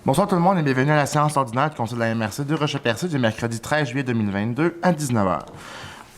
Bonsoir tout le monde et bienvenue à la séance ordinaire du Conseil de la MRC de Rocher-Percé du mercredi 13 juillet 2022 à 19h.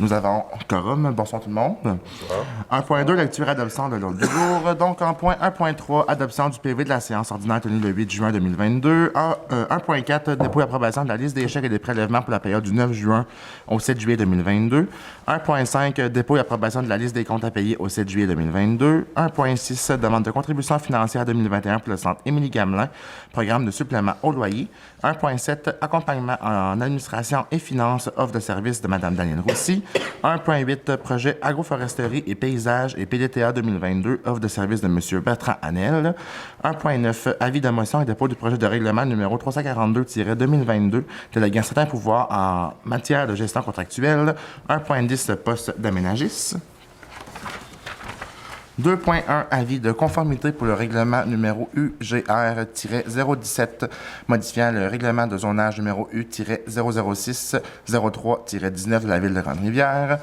Nous avons quorum. Bonsoir tout le monde. Bonsoir. 1.2, lecture et adoption de l'ordre du jour. Donc, en point 1.3, adoption du PV de la séance ordinaire tenue le 8 juin 2022. 1.4, dépôt et approbation de la liste des chèques et des prélèvements pour la période du 9 juin au 7 juillet 2022. 1.5, dépôt et approbation de la liste des comptes à payer au 7 juillet 2022. 1.6, demande de contribution financière 2021 pour le centre Émilie-Gamelin, programme de supplément au loyer. 1.7, accompagnement en administration et finances, offre de services de Mme Danielle Roussy. 1.8, projet agroforesterie et paysage et PDTA 2022, offre de services de M. Bertrand Hanel. 1.9, avis de motion et dépôt du projet de règlement numéro 342-2022, déléguant certains pouvoirs en matière de gestion contractuelle. 1.10, poste d'aménagiste. 2.1, avis de conformité pour le règlement numéro UGR-017, modifiant le règlement de zonage numéro U-006-03-19 de la Ville de Grande-Rivière.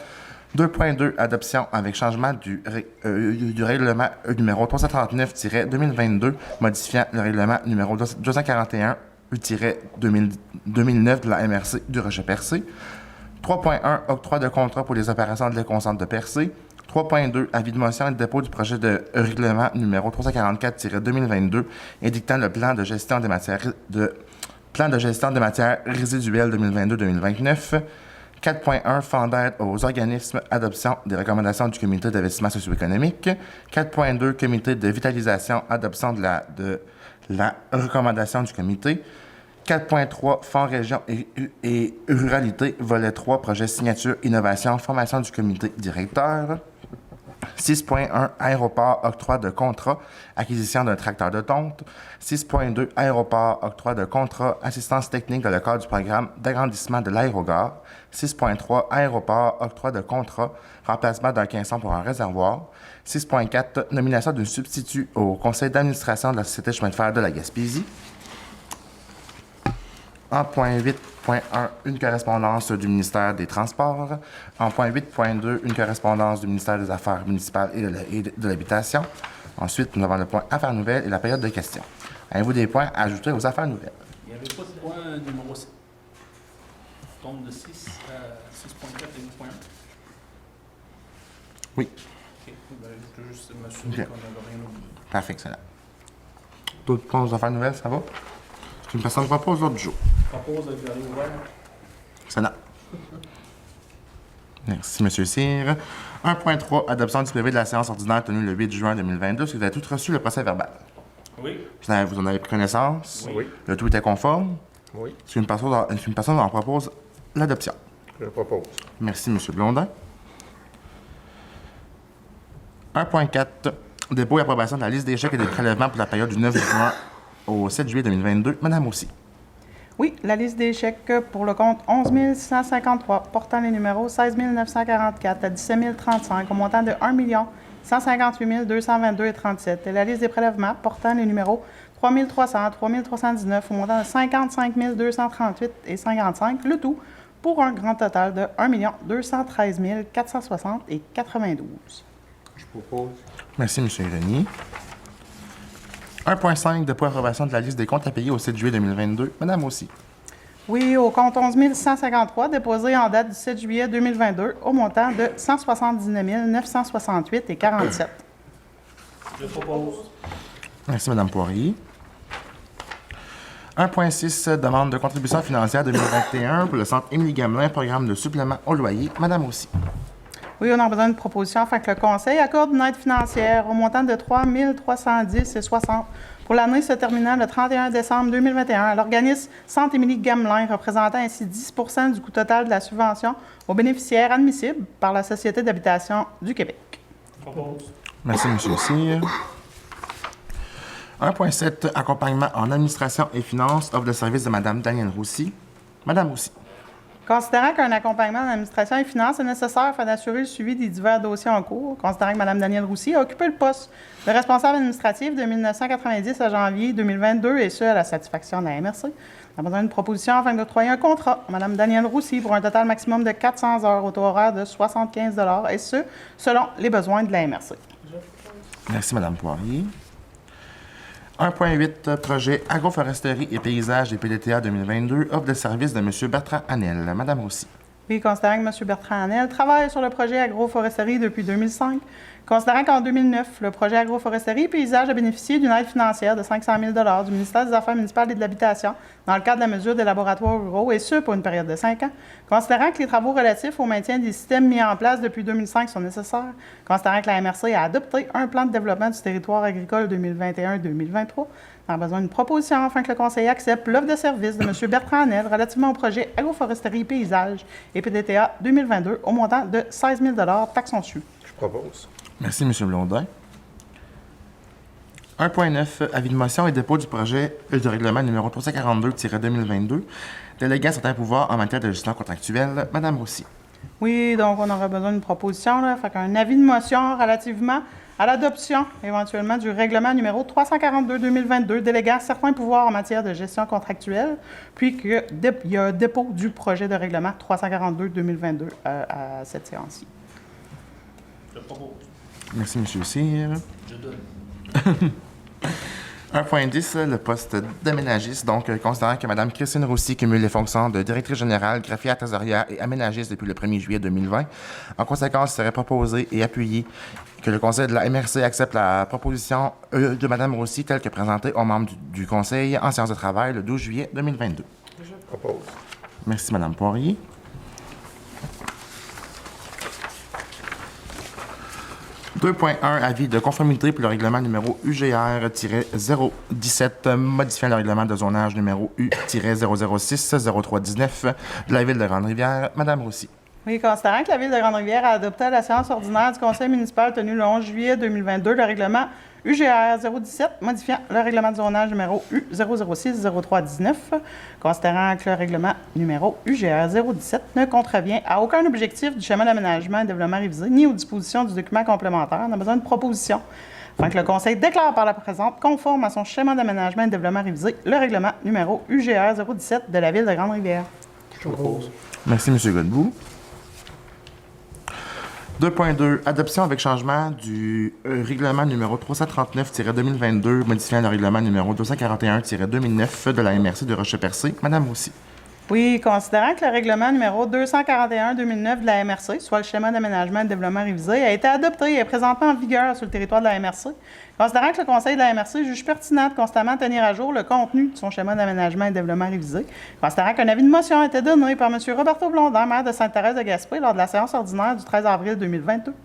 2.2, adoption avec changement du règlement numéro 339-2022, modifiant le règlement numéro 241 U-2009 de la MRC du Rocher-Percé. 3.1, octroi de contrat pour les opérations de l'éconcentre de Percé. 3.2, avis de motion et de dépôt du projet de règlement numéro 344-2022, indiquant le plan de gestion des matières résiduelles 2022-2029. 4.1, fonds d'aide aux organismes, adoption des recommandations du comité d'investissement socio-économique. 4.2, comité de vitalisation, adoption de la recommandation du comité. 4.3, Fonds région et ruralité, volet 3, projet signature, innovation, formation du comité directeur. 6.1, aéroport, octroi de contrat, acquisition d'un tracteur de tonte. 6.2, aéroport, octroi de contrat, assistance technique dans le cadre du programme d'agrandissement de l'aérogare. 6.3, aéroport, octroi de contrat, remplacement d'un caisson pour un réservoir. 6.4, nomination d'un substitut au conseil d'administration de la Société chemin de fer de la Gaspésie. En point 8.1, une correspondance du ministère des Transports. En point 8.2, une correspondance du ministère des Affaires municipales et de l'Habitation. Ensuite, nous avons le point Affaires nouvelles et la période de questions. Avez-vous des points à ajouter aux Affaires nouvelles? Il n'y avait pas de point numéro 7. On tombe de 6 à 6.4 et 8.1. Oui. OK. Ben, je veux juste m'assurer qu'on n'avait rien oublié. Parfait, excellent. D'autres points aux Affaires nouvelles, ça va? Une personne ne propose l'ordre du jour. Propose de garder ouvert. Excellent. Merci, M. Cyr. 1.3, adoption du PV de la séance ordinaire tenue le 8 juin 2022. Est-ce que vous avez tous reçu le procès verbal? Oui. Vous en avez pris connaissance? Oui. Le tout était conforme? Oui. Est-ce qu'une personne en propose l'adoption? Je propose. Merci, M. Blondin. 1.4, dépôt et approbation de la liste des chèques et des prélèvements pour la période du 9 juin au 7 juillet 2022. Madame aussi. Oui, la liste des chèques pour le compte 11 653, portant les numéros 16 944 à 17 035, au montant de 1 158 222,37. Et la liste des prélèvements portant les numéros 3 300, 3 319, au montant de 55 238,55, le tout pour un grand total de 1 213 460,92. Je propose. Merci, M. Grenier. 1.5, dépôt et approbation de la liste des comptes à payer au 7 juillet 2022. Madame aussi. Oui, au compte 11 153, déposé en date du 7 juillet 2022, au montant de 179 968,47. Je propose. Merci, Mme Poirier. 1.6, demande de contribution financière 2021 pour le centre Émilie-Gamelin, programme de supplément au loyer. Madame aussi. Oui, on a besoin d'une proposition afin que le Conseil accorde une aide financière au montant de 3 310,60 pour l'année se terminant le 31 décembre 2021 à l'organisme Centre Émilie-Gamelin, représentant ainsi 10 du coût total de la subvention aux bénéficiaires admissibles par la Société d'habitation du Québec. Je propose. Merci, M. Cyr. 1.7, accompagnement en administration et finances, offre de service de Mme Danielle Roussy. Madame Roussy. Considérant qu'un accompagnement en administration et finances est nécessaire afin d'assurer le suivi des divers dossiers en cours, considérant que Mme Danielle Roussy a occupé le poste de responsable administratif de 1990 à janvier 2022, et ce, à la satisfaction de la MRC, on a besoin d'une proposition afin d'octroyer un contrat à Mme Danielle Roussy pour un total maximum de 400 heures au taux horaire de 75 $, et ce, selon les besoins de la MRC. Merci, Mme Poirier. 1.8, projet agroforesterie et paysage des PDTA 2022, offre de service de M. Bertrand Hanel. Madame Roussy. Oui, considérant que M. Bertrand Hanel travaille sur le projet agroforesterie depuis 2005, considérant qu'en 2009, le projet agroforesterie et paysage a bénéficié d'une aide financière de 500 000 du ministère des Affaires municipales et de l'Habitation dans le cadre de la mesure des laboratoires ruraux, et ce, pour une période de 5 ans, considérant que les travaux relatifs au maintien des systèmes mis en place depuis 2005 sont nécessaires, considérant que la MRC a adopté un plan de développement du territoire agricole 2021-2023, on a besoin d'une proposition afin que le Conseil accepte l'offre de service de M. Bertrand Hanel relativement au projet agroforesterie et paysage et PDTA 2022 au montant de 16 000 taxes en dessus. Je propose. Merci, M. Blondin. 1.9, avis de motion et dépôt du projet de règlement numéro 342-2022, déléguant certains pouvoirs en matière de gestion contractuelle. Madame Roussy. Oui, donc on aurait besoin d'une proposition, là, fait qu'un avis de motion relativement à l'adoption éventuellement du règlement numéro 342-2022 déléguant certains pouvoirs en matière de gestion contractuelle, puis qu'il y a un dépôt du projet de règlement 342-2022 à cette séance-ci. Je propose. Merci, M. Cyr. Je donne. 1.10, le poste d'aménagiste. Donc, considérant que Mme Christine Roussy cumule les fonctions de directrice générale, greffière trésorière et aménagiste depuis le 1er juillet 2020, en conséquence, il serait proposé et appuyé que le Conseil de la MRC accepte la proposition de Mme Roussy telle que présentée aux membres du Conseil en séance de travail le 12 juillet 2022. Je propose. Merci, Mme Poirier. 2.1, avis de conformité pour le règlement numéro UGR-017, modifiant le règlement de zonage numéro U-006-0319 de la Ville de Grande-Rivière. Madame Roussy. Oui, considérant que la Ville de Grande-Rivière a adopté à la séance ordinaire du Conseil municipal tenue le 11 juillet 2022 le règlement UGR 017, modifiant le règlement de zonage numéro U-006-0319, considérant que le règlement numéro UGR 017 ne contrevient à aucun objectif du schéma d'aménagement et de développement révisé, ni aux dispositions du document complémentaire, on a besoin de propositions afin que le Conseil déclare par la présente, conforme à son schéma d'aménagement et de développement révisé, le règlement numéro UGR 017 de la Ville de Grande-Rivière. Je propose. Merci, M. Godbout. 2.2, adoption avec changement du règlement numéro 339-2022, modifiant le règlement numéro 241-2009 de la MRC de Rocher-Percé. Madame Roussy. Oui, considérant que le règlement numéro 241-2009 de la MRC, soit le schéma d'aménagement et de développement révisé, a été adopté et est présentement en vigueur sur le territoire de la MRC, considérant que le Conseil de la MRC juge pertinent de constamment tenir à jour le contenu de son schéma d'aménagement et de développement révisé, considérant qu'un avis de motion a été donné par M. Roberto Blondin, maire de Sainte-Thérèse-de-Gaspé, lors de la séance ordinaire du 13 avril 2022,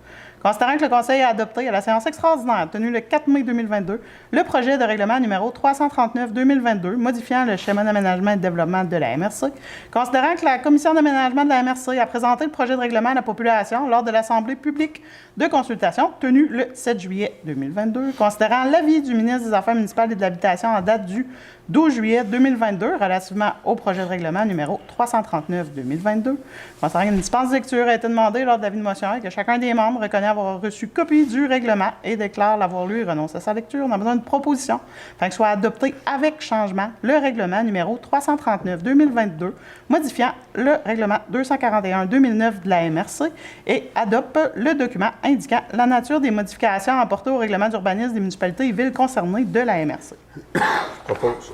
considérant que le Conseil a adopté à la séance extraordinaire tenue le 4 mai 2022 le projet de règlement numéro 339-2022 modifiant le schéma d'aménagement et de développement de la MRC, considérant que la Commission d'aménagement de la MRC a présenté le projet de règlement à la population lors de l'Assemblée publique de consultation tenue le 7 juillet 2022, considérant l'avis du ministre des Affaires municipales et de l'Habitation en date du 12 juillet 2022 relativement au projet de règlement numéro 339-2022. Considérant qu'une dispense de lecture a été demandée lors de l'avis de motion et que chacun des membres reconnaît avoir reçu copie du règlement et déclare l'avoir lu et renonce à sa lecture, on a besoin d'une proposition afin que soit adopté avec changement le règlement numéro 339-2022 modifiant le règlement 241-2009 de la MRC et adopte le document indiquant la nature des modifications apportées au règlement d'urbanisme des municipalités et villes concernées de la MRC. Je propose.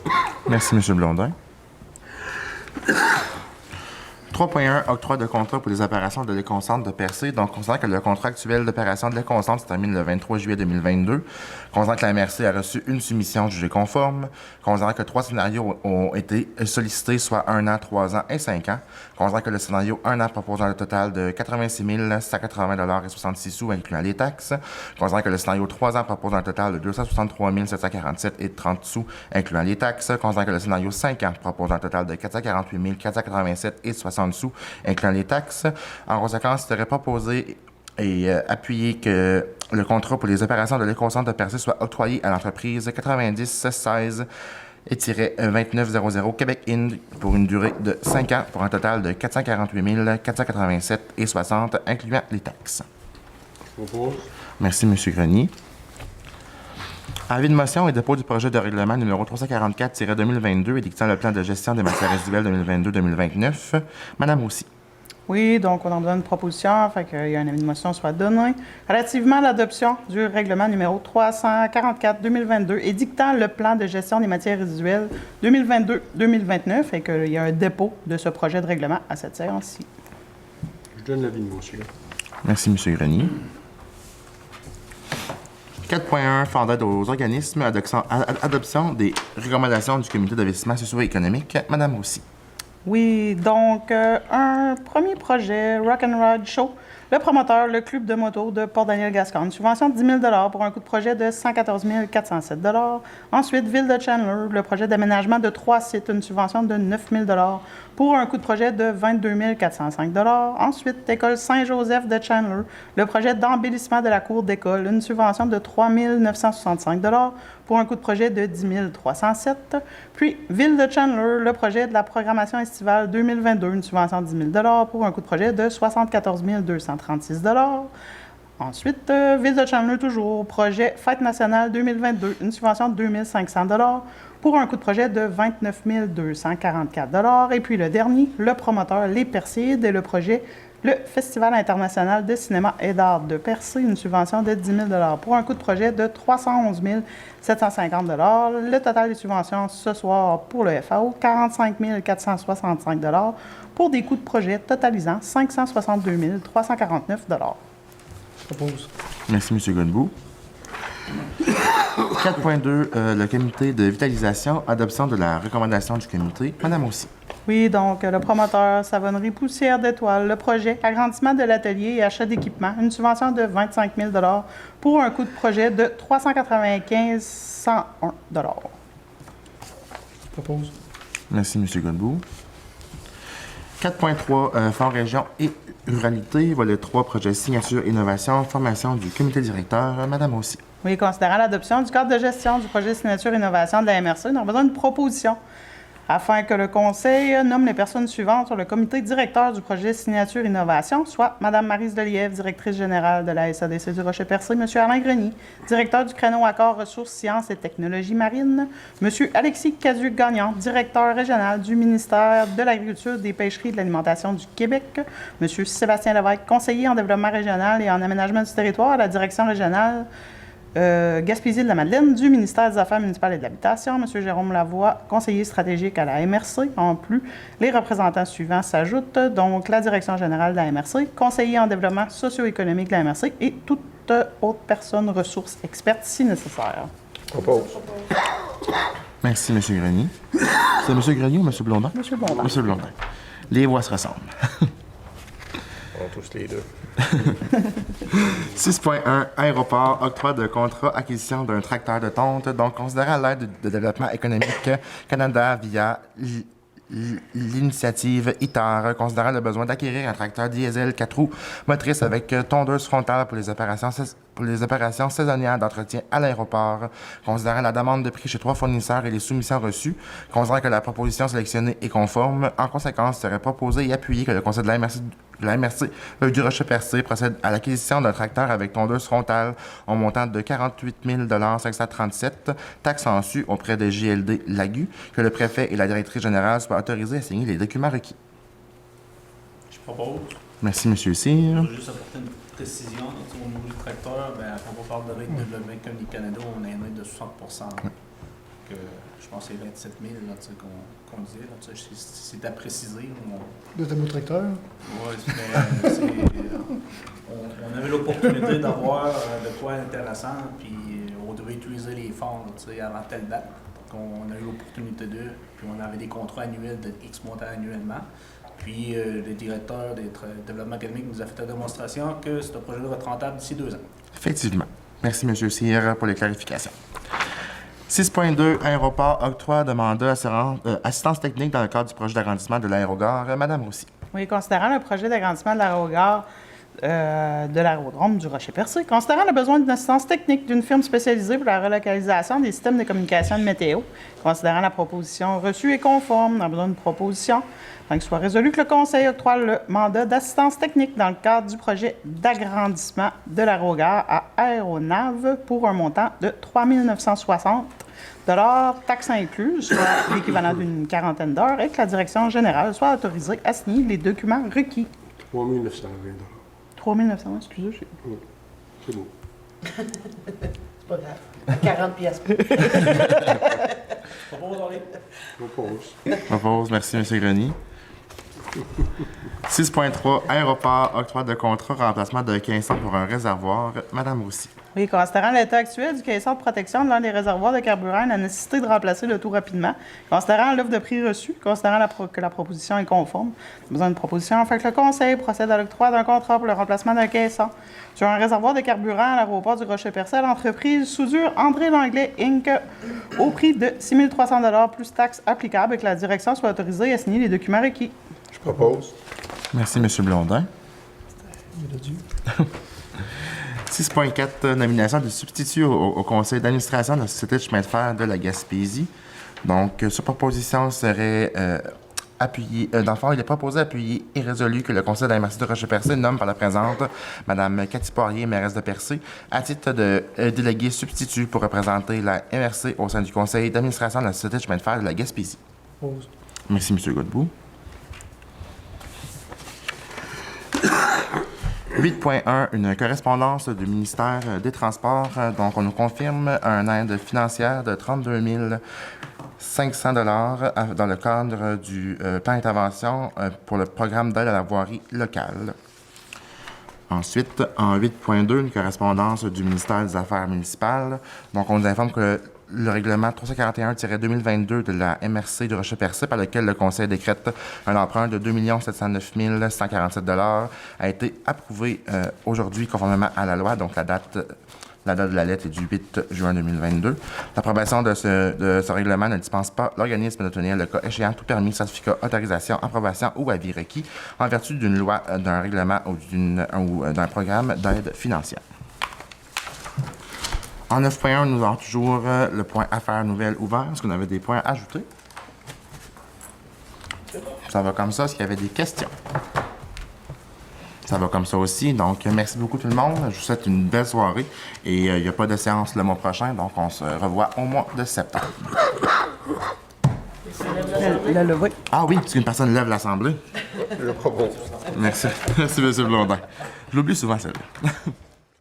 Merci, M. Blondin. 3.1, octroi de contrat pour les opérations de l'éconcentre de Percé. Donc, considérant que le contrat actuel d'opération de l'éconcentre se termine le 23 juillet 2022, considérant que la MRC a reçu une soumission jugée conforme, considérant que 3 scénarios ont été sollicités, soit 1 an, 3 ans et 5 ans, considérant que le scénario 1 an proposant le total de 86 180 et 66 sous, incluant les taxes, considérant que le scénario 3 ans proposant un total de 263 747 et 30 sous, incluant les taxes, considérant que le scénario 5 ans proposant un total de 448 487 et 60 sous, incluant les taxes. En conséquence, il serait proposé et appuyé que le contrat pour les opérations de l'éconcentre de Percé soit octroyé à l'entreprise 9016 et 2900 Québec Ind pour une durée de 5 ans pour un total de 448 487 et 60, incluant les taxes. Je propose. Merci, M. Grenier. Avis de motion et dépôt du projet de règlement numéro 344-2022 édictant le plan de gestion des matières résiduelles 2022-2029. Madame Roussy. Oui, donc on en donne une proposition, fait qu'il y a une avis de motion soit donné. Relativement à l'adoption du règlement numéro 344-2022 et dictant le plan de gestion des matières résiduelles 2022-2029 et qu'il y a un dépôt de ce projet de règlement à cette séance-ci. Je donne l'avis de monsieur. Merci, M. Grenier. 4.1, fonds d'aide aux organismes, adoption des recommandations du comité d'investissement socio-économique. Madame Roussy. Oui, donc un premier projet, Rock'n'Rod Show. Le promoteur, le club de moto de Port-Daniel-Gascon, une subvention de 10 000 pour un coût de projet de 114 407 Ensuite, Ville de Chandler, le projet d'aménagement de 3 sites, une subvention de 9 000 pour un coût de projet de 22 405 Ensuite, École Saint-Joseph de Chandler, le projet d'embellissement de la cour d'école, une subvention de 3 965 pour un coût de projet de 10 307 Puis, Ville de Chandler, le projet de la programmation estivale 2022, une subvention de 10 000 pour un coût de projet de 74 236 Ensuite, Ville de Chandler, toujours, projet Fête nationale 2022, une subvention de 2 500 pour un coût de projet de 29 244 Et puis le dernier, le promoteur Les Persides et le projet le Festival international de cinéma et d'art de Percé, une subvention de 10 000 pour un coût de projet de 311 750 Le total des subventions ce soir pour le FAO, 45 465 pour des coûts de projet totalisant 562 349 Je propose. Merci, M. Godbout. 4.2, le comité de vitalisation, adoption de la recommandation du comité. Madame aussi. Oui, donc le promoteur Savonnerie Poussière d'Étoile, le projet agrandissement de l'atelier et achat d'équipement, une subvention de 25 000 pour un coût de projet de 395 101 Je propose. Merci, M. Godbout. 4.3, Fonds région et ruralité, volet 3, projet signature, innovation, formation du comité directeur. Madame aussi. Oui, considérant l'adoption du cadre de gestion du projet signature innovation de la MRC, nous avons besoin d'une proposition afin que le Conseil nomme les personnes suivantes sur le comité directeur du projet signature innovation, soit Mme Maryse Delièvre, directrice générale de la SADC du Rocher-Percé, M. Alain Grenier, directeur du créneau accord ressources, sciences et technologies marines, M. Alexis Cadieux-Gagnon, directeur régional du ministère de l'Agriculture, des Pêcheries et de l'Alimentation du Québec, M. Sébastien Lévesque, conseiller en développement régional et en aménagement du territoire à la direction régionale Gaspésie de la Madeleine, du ministère des Affaires municipales et de l'Habitation, M. Jérôme Lavoie, conseiller stratégique à la MRC. En plus, les représentants suivants s'ajoutent, donc la direction générale de la MRC, conseiller en développement socio-économique de la MRC et toute autre personne ressource experte si nécessaire. Propose. Merci, M. Grenier. C'est M. Grenier ou M. Blondin? M. Blondin. M. Blondin. Les voix se ressemblent. On tous les deux. 6.1, aéroport, octroi de contrat, acquisition d'un tracteur de tonte, donc considérant l'aide de développement économique Canada via l'initiative ITAR, considérant le besoin d'acquérir un tracteur diesel 4 roues motrices avec tondeuse frontale pour les opérations saisonnières d'entretien à l'aéroport, considérant la demande de prix chez 3 fournisseurs et les soumissions reçues, considérant que la proposition sélectionnée est conforme, en conséquence, serait proposé et appuyé que le Conseil de la MRC du Rocher-Percé procède à l'acquisition d'un tracteur avec tondeuse frontale au montant de 48 537, taxes en su auprès de JLD Lagu, que le préfet et la directrice générale soient autorisés à signer les documents requis. Je propose. Merci, M. Cyr. Je veux juste apporter une précision. Au niveau du tracteur, quand on parle de règle de développement économique Canada, on a une règle de 60 que je pense que c'est 27 000 qu'on disait. Là, c'est à préciser. De tes mots tracteurs? Oui, on avait l'opportunité d'avoir de quoi intéressant, puis on devait utiliser les fonds avant telle date. Donc, on a eu l'opportunité d'eux, puis on avait des contrats annuels de X montants annuellement. Puis le directeur des développement économique nous a fait la démonstration que ce projet-là va être rentable d'ici 2 ans. Effectivement. Merci, M. Cyr, pour les clarifications. 6.2, aéroport, octroi de mandat, assistance technique dans le cadre du projet d'agrandissement de l'aérogare. Madame Roussy. Oui, considérant le projet d'agrandissement de l'aérogare de l'aérodrome du Rocher-Percé, considérant le besoin d'une assistance technique d'une firme spécialisée pour la relocalisation des systèmes de communication de météo, considérant la proposition reçue et conforme, on a besoin d'une proposition, donc soit résolu que le Conseil octroie le mandat d'assistance technique dans le cadre du projet d'agrandissement de l'aérogare à Aéronave pour un montant de 3 960 taxes incluses, soit l'équivalent d'une quarantaine d'heures, et que la direction générale soit autorisée à signer les documents requis. 3 920 3 900, excusez. C'est beau. C'est pas grave. 40 pièces. On pause. Propose, merci, M. Grenier. 6.3, aéroport, octroi de contrat, remplacement de caisson pour un réservoir. Madame Roussy. Oui, considérant l'état actuel du caisson de protection de l'un des réservoirs de carburant et la nécessité de remplacer le tout rapidement, considérant l'offre de prix reçue, considérant que la proposition est conforme, besoin de proposition, afin que le Conseil procède à l'octroi d'un contrat pour le remplacement d'un caisson sur un réservoir de carburant à l'aéroport du Rocher-Percé à l'entreprise Soudure André Langlais Inc. au prix de 6 300 $ plus taxes applicables et que la direction soit autorisée à signer les documents requis. Je propose. Merci, M. Blondin. 6.4, nomination de substitut au conseil d'administration de la Société de chemin de fer de la Gaspésie. Donc, sur proposition serait appuyé. Dans le fond, il est proposé, appuyé et résolu que le conseil de la MRC de Rocher-Percé nomme par la présente Mme Cathy Poirier, mairesse de Percé, à titre de délégué substitut pour représenter la MRC au sein du conseil d'administration de la Société de chemin de fer de la Gaspésie. Pause. Merci, M. Godbout. 8.1, une correspondance du ministère des Transports. Donc, on nous confirme une aide financière de 32 500 $ dans le cadre du plan d'intervention pour le programme d'aide à la voirie locale. Ensuite, en 8.2, une correspondance du ministère des Affaires municipales. Donc, on nous informe que le règlement 341-2022 de la MRC de Rocher-Percé, par lequel le Conseil décrète un emprunt de 2 709 147 $ a été approuvé aujourd'hui conformément à la loi. Donc, la date de la lettre est du 8 juin 2022. L'approbation de ce règlement ne dispense pas l'organisme de tenir le cas échéant tout permis, certificat, autorisation, approbation ou avis requis en vertu d'une loi, d'un règlement ou d'un programme d'aide financière. En 9.1, nous avons toujours le point Affaires nouvelles ouvert. Est-ce qu'on avait des points à ajouter? Ça va comme ça. Est-ce qu'il y avait des questions? Ça va comme ça aussi. Donc, merci beaucoup tout le monde. Je vous souhaite une belle soirée. Et il n'y a pas de séance le mois prochain. Donc, on se revoit au mois de septembre. La levée. Ah oui, parce qu'une personne lève l'Assemblée. Je propose. Merci. Merci, M. Blondin. Je l'oublie souvent, celle-là.